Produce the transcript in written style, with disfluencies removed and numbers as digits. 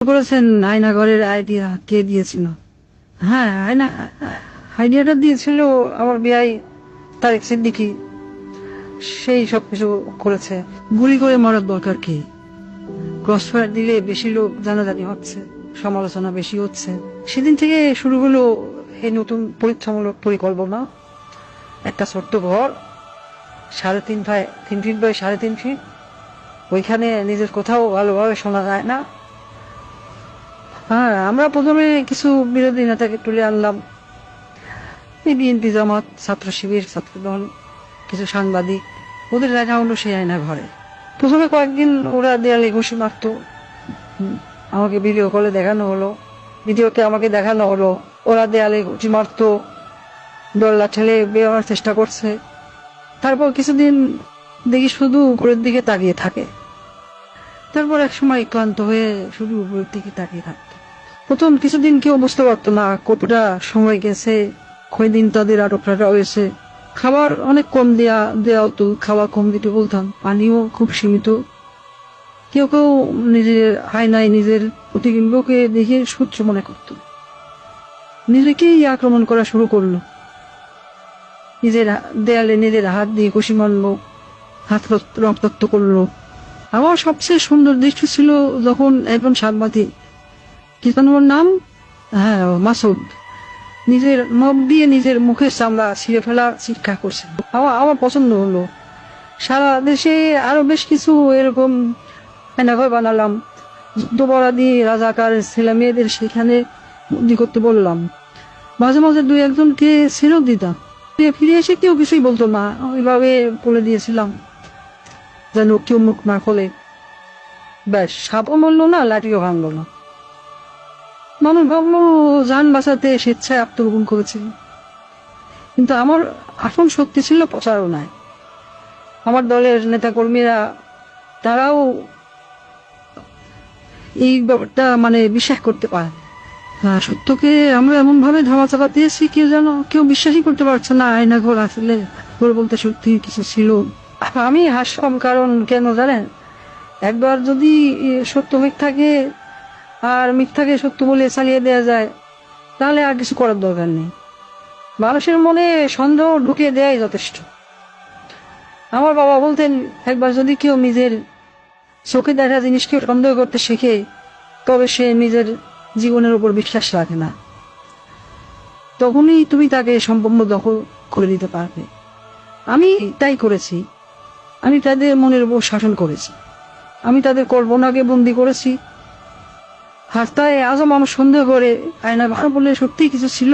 করেছেন আয়নাঘরের আইডিয়া কে দিয়েছিল? হ্যাঁ, আইডিয়াটা দিয়েছিল আমার বিয়াই তারেক সিদ্দিকী। সেই সবকিছু করেছে। গুলি করে মরার দরকার কি? ক্রসফায়ার দিলে বেশি লোক জানাজানি হচ্ছে, সমালোচনা বেশি হচ্ছে। সেদিন থেকে শুরু হলো এই নতুন পরীক্ষামূলক পরিকল্পনা। একটা ছোট্ট ঘর, 3.5 ফিট বাই 3.5 ফিট। ওইখানে নিজের কোথাও ভালোভাবে শোনা যায় না। হ্যাঁ, আমরা প্রথমে কিছু বিরোধী নেতাকে তুলে আনলাম, এই বিএনপি, জামাত, ছাত্র শিবির, ছাত্রদল, কিছু সাংবাদিক। ওদের দেখা হলো সেই আয়না ঘরে। প্রথমে কয়েকদিন ওরা দেয়ালে ঘুষি মারতো, আমাকে ভিডিও কলে দেখানো হলো, ভিডিওতে আমাকে দেখানো হলো ওরা দেয়ালে ঘুষি মারতো, দোল্লা ঠেলে বেরোনোর চেষ্টা করছে। তারপর কিছুদিন দেখি শুধু উপরের দিকে তাকিয়ে থাকে। তারপর এক সময় ক্লান্ত হয়ে শুধু উপরের দিকে তাকিয়ে থাকতো। প্রথম কিছুদিন কেউ বুঝতে পারতো না কতটা সময় গেছে, কয়দিন তাদের আটকটা হয়েছে। খাবার অনেক কম দেওয়া হতো, খাবার কম দিতে বলতাম, পানিও খুব সীমিত। কেউ কেউ নিজের আয়নায় নিজের প্রতিবিম্বকে দেখে সহ্য মনে করত, নিজেকেই আক্রমণ করা শুরু করলো। নিজের দেয়ালে নিজের হাত দিয়ে ঘুষি মারলো, হাত রক্তাক্ত করলো। আমার সবচেয়ে সুন্দর দৃশ্য ছিল যখন একজন সাংবাদিক, কি যেন ওর নাম, হ্যাঁ মাসুদ, নিজের নখ দিয়ে নিজের মুখের চামড়া ছিঁড়ে ফেলা চিৎকার করছে। আমার পছন্দ হলো। সারা দেশে আরো বেশ কিছু এরকম আয়নাঘর বানালাম। যুদ্ধপরাধী রাজাকার ছেলে মেয়েদের সেখানে বন্দি করতে বললাম। মাঝে মাঝে 2-1জনকে ছেড়েও দিতাম। ফিরে এসে কেউ কিছুই বলতো না, ওইভাবে বলে দিয়েছিলাম যেন কেউ মুখ না খোলে। ব্যাস, সাপও মরলো না, লাঠিও ভাঙলো না। মানুষ ভাবলো যান বাঁচাতে স্বেচ্ছায় আত্মগোপন করেছে, কিন্তু আমার আসল শক্তি ছিল প্রচারণায়। আমার দলের নেতা কর্মীরা তারাও এই ব্যাপারটা বিশ্বাস করতে পারে। সত্যকে আমরা এমন ভাবে ধামা চাপা দিয়েছি, কেউ বিশ্বাসই করতে পারছে না আয়নাঘর আসলে ঘর বলতে সত্যি কিছু ছিল। আমি হাসলাম, কারণ কেন জানেন, একবার যদি সত্য মিথ্যাকে আর মিথ্যাকে সত্য বলে চালিয়ে দেওয়া যায়, তাহলে আর কিছু করার দরকার নেই। মানুষের মনে সন্দেহ ঢুকিয়ে দেওয়াই যথেষ্ট। আমার বাবা বলতেন, একবার যদি কেউ নিজের চোখে দেখা জিনিসকে সন্দেহ করতে শেখে, তবে সে নিজের জীবনের উপর বিশ্বাস রাখে না। তখনই তুমি তাকে সম্পূর্ণ দখল করে দিতে পারবে। আমি তাই করেছি। আমি তাদের মনের উপর শাসন করেছি। আমি তাদের কল্পনাকে বন্দি করেছি। আর তাই আজও মানুষ সন্দেহ করে আয়না ঘর বলে সত্যি কিছু ছিল।